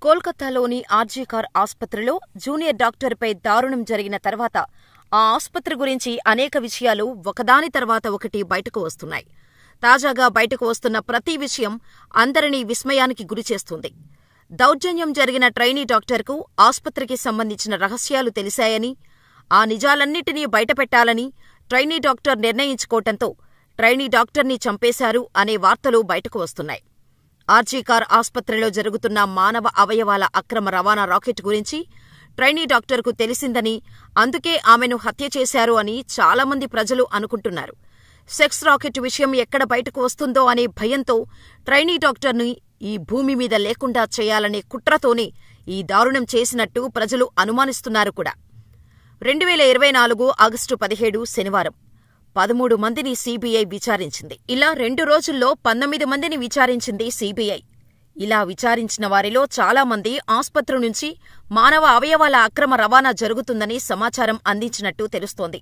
కోల్కతాలోని RG car ఆస్పత్రిలో junior డాక్టర్పై దారుణం జరిగిన తర్వాత ఆ ఆస్పత్రి గురించి అనేక విషయాలు ఒకదాని తర్వాత ఒకటి బయటకు వస్తున్నాయి. తాజాగా బయటకు వస్తున్న ప్రతి విషయం అందరినీ విస్మయానికి గురిచేస్తుంది. దౌర్జన్యం జరిగిన ట్రైనీ డాక్టర్కు ఆస్పత్రికి సంబంధించిన రహస్యాలు తెలిశాయని, ఆ నిజాలన్నిటినీ బయటపెట్టాలని ట్రైనీ డాక్టర్ నిర్ణయించుకోవటంతో ట్రైనీ డాక్టర్ని చంపేశారు అనే వార్తలు బయటకు వస్తున్నాయి. ఆర్జీ కార్ ఆస్పత్రిలో జరుగుతున్న మానవ అవయవాల అక్రమ రవాణా రాకెట్ గురించి ట్రైనీ డాక్టర్కు తెలిసిందని, అందుకే ఆమెను హత్య చేశారు అని చాలామంది ప్రజలు అనుకుంటున్నారు. సెక్స్ రాకెట్ విషయం ఎక్కడ బయటకు వస్తుందో అనే భయంతో ట్రైనీ డాక్టర్ని ఈ భూమి మీద లేకుండా చేయాలనే కుట్రతోనే ఈ దారుణం చేసినట్టు ప్రజలు అనుమానిస్తున్నారు కూడా. 2024 ఆగస్టు 17 శనివారం 13 మందిని సీబీఐ విచారించింది. ఇలా 2 రోజుల్లో 19 మందిని విచారించింది సీబీఐ. ఇలా విచారించిన వారిలో చాలామంది ఆస్పత్రి నుంచి మానవ అవయవాల అక్రమ రవాణా జరుగుతుందని సమాచారం అందించినట్టు తెలుస్తోంది.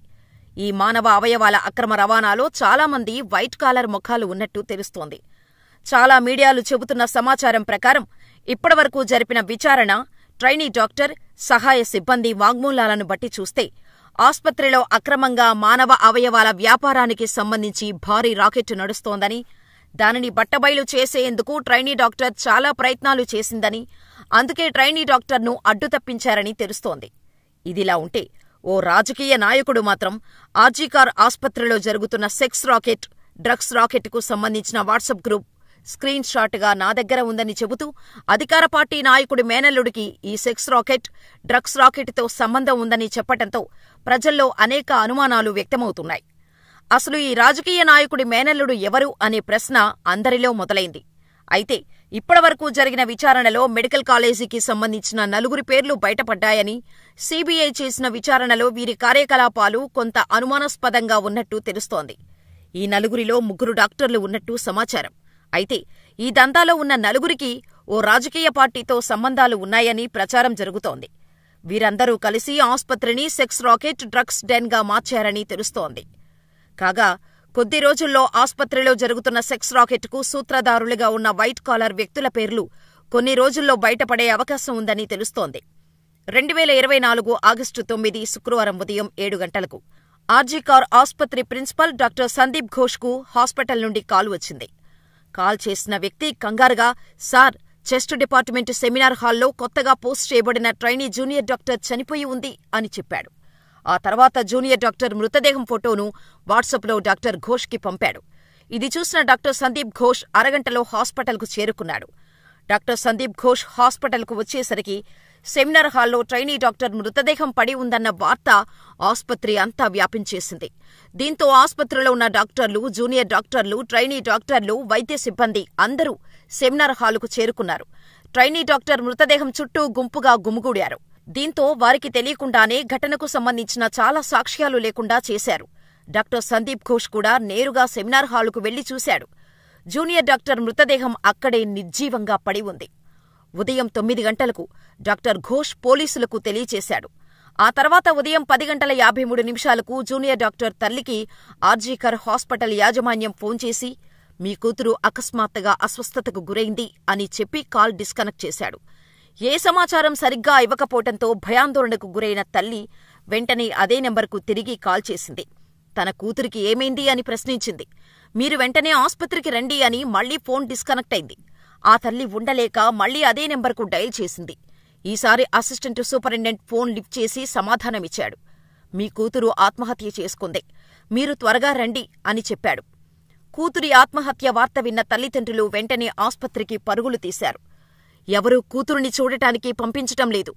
ఈ మానవ అవయవాల అక్రమ రవాణాలో చాలామంది వైట్ కాలర్ ముఖాలు ఉన్నట్టు తెలుస్తోంది. చాలా మీడియాలు చెబుతున్న సమాచారం ప్రకారం ఇప్పటివరకు జరిపిన విచారణ, ట్రైనీ డాక్టర్, సహాయ సిబ్బంది వాంగ్మూలాలను బట్టి చూస్తే ఆస్పత్రిలో అక్రమంగా మానవ అవయవాల వ్యాపారానికి సంబంధించి భారీ రాకెట్ నడుస్తోందని, దానిని బట్టబయలు చేసేందుకు ట్రైనీ డాక్టర్ చాలా ప్రయత్నాలు చేసిందని, అందుకే ట్రైనీ డాక్టర్ను అడ్డుతప్పించారని తెలుస్తోంది. ఇదిలా ఉంటే ఓ రాజకీయ నాయకుడు మాత్రం ఆర్జీ కార్ ఆస్పత్రిలో జరుగుతున్న సెక్స్ రాకెట్, డ్రగ్స్ రాకెట్కు సంబంధించిన వాట్సాప్ గ్రూప్ స్క్రీన్ షాట్గా నా దగ్గర ఉందని చెబుతూ అధికార పార్టీ నాయకుడి మేనల్లుడికి ఈ సెక్స్ రాకెట్, డ్రగ్స్ రాకెట్తో సంబంధం ఉందని చెప్పటంతో ప్రజల్లో అనేక అనుమానాలు వ్యక్తమవుతున్నాయి. అసలు ఈ రాజకీయ నాయకుడి మేనల్లుడు ఎవరు అనే ప్రశ్న అందరిలో మొదలైంది. అయితే ఇప్పటివరకు జరిగిన విచారణలో మెడికల్ కాలేజీకి సంబంధించిన 4 పేర్లు బయటపడ్డాయని, సీబీఐ చేసిన విచారణలో వీరి కార్యకలాపాలు కొంత అనుమానాస్పదంగా ఉన్నట్టు తెలుస్తోంది. ఈ 4 3 డాక్టర్లు ఉన్నట్టు సమాచారం. అయితే ఈ దందాలో ఉన్న 4కి ఓ రాజకీయ పార్టీతో సంబంధాలు ఉన్నాయని ప్రచారం జరుగుతోంది. వీరందరూ కలిసి ఆస్పత్రిని సెక్స్ రాకెట్, డ్రగ్స్ డెన్గా మార్చారని తెలుస్తోంది. కాగా కొద్ది రోజుల్లో ఆస్పత్రిలో జరుగుతున్న సెక్స్ రాకెట్కు సూత్రధారులుగా ఉన్న వైట్ కాలర్ వ్యక్తుల పేర్లు కొన్ని రోజుల్లో బయటపడే అవకాశం ఉందని తెలుస్తోంది. 2024 ఆగస్టు 9 శుక్రవారం ఉదయం 7 గంటలకు ఆర్జీ కార్ ఆస్పత్రి ప్రిన్సిపల్ డాక్టర్ సందీప్ ఘోష్కు హాస్పిటల్ నుండి కాల్ వచ్చింది. కాల్ చేసిన వ్యక్తి కంగారుగా, సార్, చెస్ట్ డిపార్ట్మెంట్ సెమినార్ హాల్లో కొత్తగా పోస్ట్ చేయబడిన ట్రైనీ జూనియర్ డాక్టర్ చనిపోయి ఉంది అని చెప్పాడు. ఆ తర్వాత జూనియర్ డాక్టర్ మృతదేహం ఫోటోను వాట్సాప్లో డాక్టర్ ఘోష్కి పంపాడు. ఇది చూసిన డాక్టర్ సందీప్ ఘోష్ అరగంటలో హాస్పిటల్కు చేరుకున్నాడు. డాక్టర్ సందీప్ ఘోష్ హాస్పిటల్కు వచ్చేసరికి సెమినార్ హాల్లో ట్రైనీ డాక్టర్ మృతదేహం పడి ఉందన్న వార్త ఆస్పత్రి అంతా వ్యాపించేసింది. దీంతో ఆస్పత్రిలో ఉన్న డాక్టర్లు, జూనియర్ డాక్టర్లు, ట్రైనీ డాక్టర్లు, వైద్య సిబ్బంది అందరూ సెమినార్ హాలుకు చేరుకున్నారు. ట్రైనీ డాక్టర్ మృతదేహం చుట్టూ గుంపుగా గుమిగూడారు. దీంతో వారికి తెలియకుండానే ఘటనకు సంబంధించిన చాలా సాక్ష్యాలు లేకుండా చేశారు. డాక్టర్ సందీప్ ఘోష్ కూడా నేరుగా సెమినార్ హాలుకు వెళ్లి చూశాడు. జూనియర్ డాక్టర్ మృతదేహం అక్కడే నిర్జీవంగా పడి ఉంది. ఉదయం 9 గంటలకు డాక్టర్ ఘోష్ పోలీసులకు తెలియచేశాడు. ఆ తర్వాత ఉదయం 10:53 జూనియర్ డాక్టర్ తల్లికి ఆర్జీ కార్ హాస్పిటల్ యాజమాన్యం ఫోన్ చేసి, మీ కూతురు అకస్మాత్తుగా అస్వస్థతకు గురైంది అని చెప్పి కాల్ డిస్కనెక్ట్ చేశాడు. ఏ సమాచారం సరిగ్గా ఇవ్వకపోవటంతో భయాందోళనకు గురైన తల్లి వెంటనే అదే నెంబర్కు తిరిగి కాల్ చేసింది. తన కూతురికి ఏమైంది అని ప్రశ్నించింది. మీరు వెంటనే ఆస్పత్రికి రండి అని మళ్లీ ఫోన్ డిస్కనెక్ట్ అయింది. ఆ తల్లి ఉండలేక మళ్లీ అదే నెంబర్కు డయల్ చేసింది. ఈసారి అసిస్టెంట్ సూపరింటెండెంట్ ఫోన్ లిఫ్ట్ చేసి సమాధానమిచ్చాడు. మీ కూతురు ఆత్మహత్య చేసుకుంది, మీరు త్వరగా రండి అని చెప్పాడు. కూతురి ఆత్మహత్య వార్త విన్న తల్లిదండ్రులు వెంటనే ఆస్పత్రికి పరుగులు తీశారు. ఎవరూ కూతురుని చూడటానికి పంపించటం లేదు.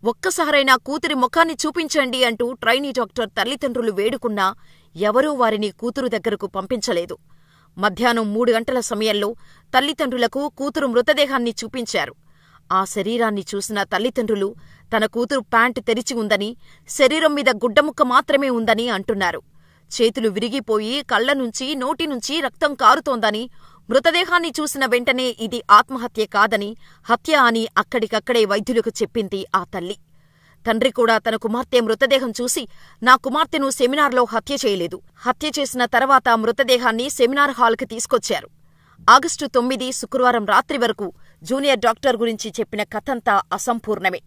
ఒక్కసారైనా కూతురి ముఖాన్ని చూపించండి అంటూ ట్రైనీ డాక్టర్ తల్లిదండ్రులు వేడుకున్నా ఎవరూ వారిని కూతురు దగ్గరకు పంపించలేదు. మధ్యాహ్నం 3 గంటల సమయంలో తల్లిదండ్రులకు కూతురు మృతదేహాన్ని చూపించారు. ఆ శరీరాన్ని చూసిన తల్లిదండ్రులు తన కూతురు ప్యాంటు తెరిచి ఉందని, శరీరం మీద గుడ్డముక్క మాత్రమే ఉందని అంటున్నారు. చేతులు విరిగిపోయి కళ్ల నుంచి, నోటి నుంచి రక్తం కారుతోందని, మృతదేహాన్ని చూసిన వెంటనే ఇది ఆత్మహత్య కాదని, హత్య అని అక్కడికక్కడే వైద్యులకు చెప్పింది ఆ తల్లి. తండ్రి కూడా తన కుమార్తె మృతదేహం చూసి, నా కుమార్తెను సెమినార్లో హత్య చేయలేదు, హత్య చేసిన తర్వాత మృతదేహాన్ని సెమినార్ హాల్కి తీసుకొచ్చారు. ఆగస్టు 9 శుక్రవారం రాత్రి వరకు జూనియర్ డాక్టర్ గురించి చెప్పిన కథంతా అసంపూర్ణమే.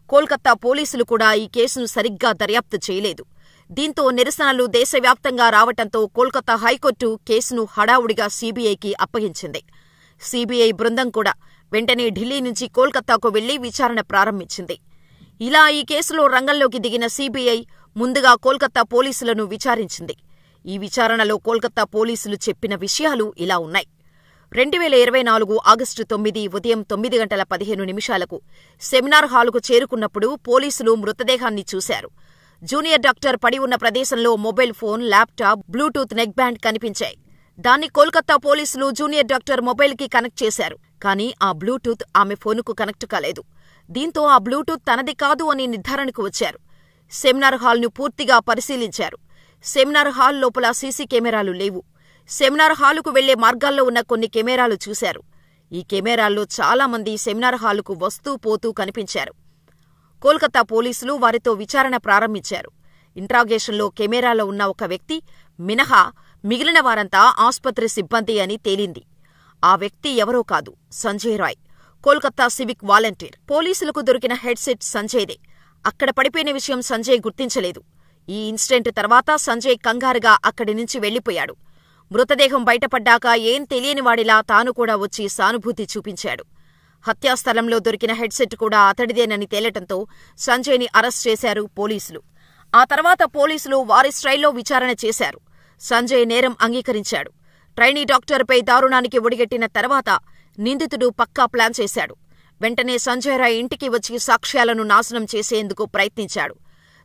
కోల్కతా పోలీసులు కూడా ఈ కేసును సరిగ్గా దర్యాప్తు చేయలేదు. దీంతో నిరసనలు దేశవ్యాప్తంగా రావటంతో కోల్కతా హైకోర్టు కేసును హడావుడిగా సీబీఐకి అప్పగించింది. సీబీఐ బృందం కూడా వెంటనే ఢిల్లీ నుంచి కోల్కతాకు వెళ్లి విచారణ ప్రారంభించింది. ఇలా ఈ కేసులో రంగంలోకి దిగిన సీబీఐ ముందుగా కోల్కతా పోలీసులను విచారించింది. ఈ విచారణలో కోల్కతా పోలీసులు చెప్పిన విషయాలు ఇలా ఉన్నాయి. 2024 ఆగస్టు 9 ఉదయం 9:15 సెమినార్ హాలుకు చేరుకున్నప్పుడు పోలీసులు మృతదేహాన్ని చూశారు. జూనియర్ డాక్టర్ పడి ఉన్న ప్రదేశంలో mobile phone, laptop, Bluetooth neck band కనిపించాయి. దాన్ని కోల్కతా పోలీసులు జూనియర్ డాక్టర్ మొబైల్కి కనెక్ట్ చేశారు. కానీ ఆ బ్లూటూత్ ఆమె ఫోనుకు కనెక్ట్ కాలేదు. దీంతో ఆ బ్లూటూత్ తనది కాదు అని నిర్ధారణకు వచ్చారు. సెమినార్ హాల్ను పూర్తిగా పరిశీలించారు. సెమినార్ హాల్ లోపల సీసీ కెమెరాలు లేవు. సెమినార్ హాలుకు వెళ్లే మార్గాల్లో ఉన్న కొన్ని కెమెరాలు చూశారు. ఈ కెమెరాల్లో చాలామంది సెమినార్ హాలుకు వస్తూ పోతూ కనిపించారు. కోల్కతా పోలీసులు వారితో విచారణ ప్రారంభించారు. ఇంట్రాగేషన్లో కెమెరాలో ఉన్న ఒక వ్యక్తి మినహా మిగిలిన వారంతా ఆస్పత్రి సిబ్బంది అని తేలింది. ఆ వ్యక్తి ఎవరో కాదు, సంజయ్ రాయ్, కోల్కతా సివిక్ వాలంటీర్. పోలీసులకు దొరికిన హెడ్సెట్ సంజయ్దే. అక్కడ పడిపోయిన విషయం సంజయ్ గుర్తించలేదు. ఈ ఇన్సిడెంట్ తర్వాత సంజయ్ కంగారుగా అక్కడి నుంచి వెళ్లిపోయాడు. మృతదేహం బయటపడ్డాక ఏం తెలియనివాడిలా తాను కూడా వచ్చి సానుభూతి చూపించాడు. హత్యాస్థలంలో దొరికిన హెడ్సెట్ కూడా అతడిదేనని తేలటంతో సంజయ్ని అరెస్ట్ చేశారు పోలీసులు. ఆ తర్వాత పోలీసులు వారి స్టైల్లో విచారణ చేశారు. సంజయ్ నేరం అంగీకరించాడు. ట్రైనీ డాక్టర్పై దారుణానికి ఒడిగట్టిన తర్వాత నిందితుడు పక్కా ప్లాన్ చేశాడు. వెంటనే సంజయ్ రాయ్ ఇంటికి వచ్చి సాక్ష్యాలను నాశనం చేసేందుకు ప్రయత్నించాడు.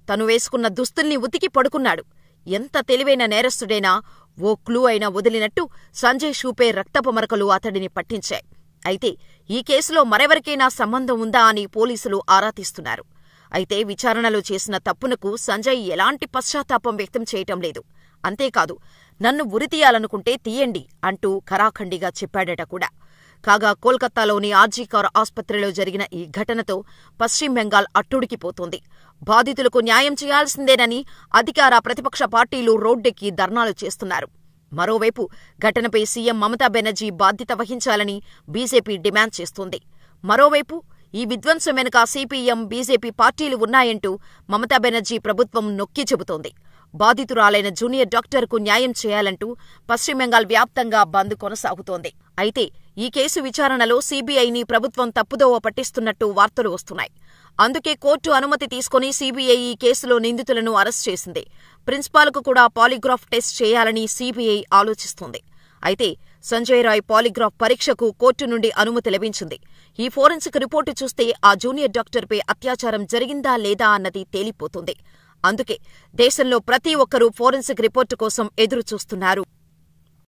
తను వేసుకున్న దుస్తుల్ని ఉతికి పడుకున్నాడు. ఎంత తెలివైన నేరస్తుడైనా ఓ క్లూ అయినా వదిలినట్టు సంజయ్ షూపై రక్తపు మరకలు అతడిని పట్టించాయి. అయితే ఈ కేసులో మరెవరికైనా సంబంధం ఉందా అని పోలీసులు ఆరా తీస్తున్నారు. అయితే విచారణలో చేసిన తప్పునకు సంజయ్ ఎలాంటి పశ్చాత్తాపం వ్యక్తం చేయటం లేదు. అంతేకాదు, నన్ను ఉరితీయాలనుకుంటే తీయండి అంటూ ఖరాఖండిగా చెప్పాడట కూడా. కాగా కోల్కతాలోని ఆర్జీకర్ ఆస్పత్రిలో జరిగిన ఈ ఘటనతో పశ్చిమ బెంగాల్ అట్టుడికిపోతోంది. బాధితులకు న్యాయం చేయాల్సిందేనని అధికార ప్రతిపక్ష పార్టీలు రోడ్డెక్కి ధర్నాలు చేస్తున్నారు. మరోవైపు ఘటనపై సీఎం మమతా బెనర్జీ బాధ్యత వహించాలని బీజేపీ డిమాండ్ చేస్తోంది. మరోవైపు ఈ విధ్వంసం వెనుక సీపీఎం, బీజేపీ పార్టీలు ఉన్నాయంటూ మమతా బెనర్జీ ప్రభుత్వం నొక్కి చెబుతోంది. బాధితురాలైన జూనియర్ డాక్టర్కు న్యాయం చేయాలంటూ పశ్చిమ బెంగాల్ వ్యాప్తంగా బంద్ కొనసాగుతోంది. అయితే ఈ కేసు విచారణలో సీబీఐని ప్రభుత్వం తప్పుదోవ పట్టిస్తున్నట్టు వార్తలు వస్తున్నాయి. అందుకే కోర్టు అనుమతి తీసుకుని సీబీఐ ఈ కేసులో నిందితులను అరెస్ట్ చేసింది. ప్రిన్సిపాల్కు కూడా పాలిగ్రాఫ్ టెస్ట్ చేయాలని సీబీఐ ఆలోచిస్తోంది. అయితే సంజయ్ రాయ్ పాలిగ్రాఫ్ పరీక్షకు కోర్టు నుండి అనుమతి లభించింది. ఈ ఫోరెన్సిక్ రిపోర్టు చూస్తే ఆ జూనియర్ డాక్టర్పై అత్యాచారం జరిగిందా లేదా అన్నది తేలిపోతుంది. అందుకే దేశంలో ప్రతి ఒక్కరూ ఫోరెన్సిక్ రిపోర్టు కోసం ఎదురుచూస్తున్నారు.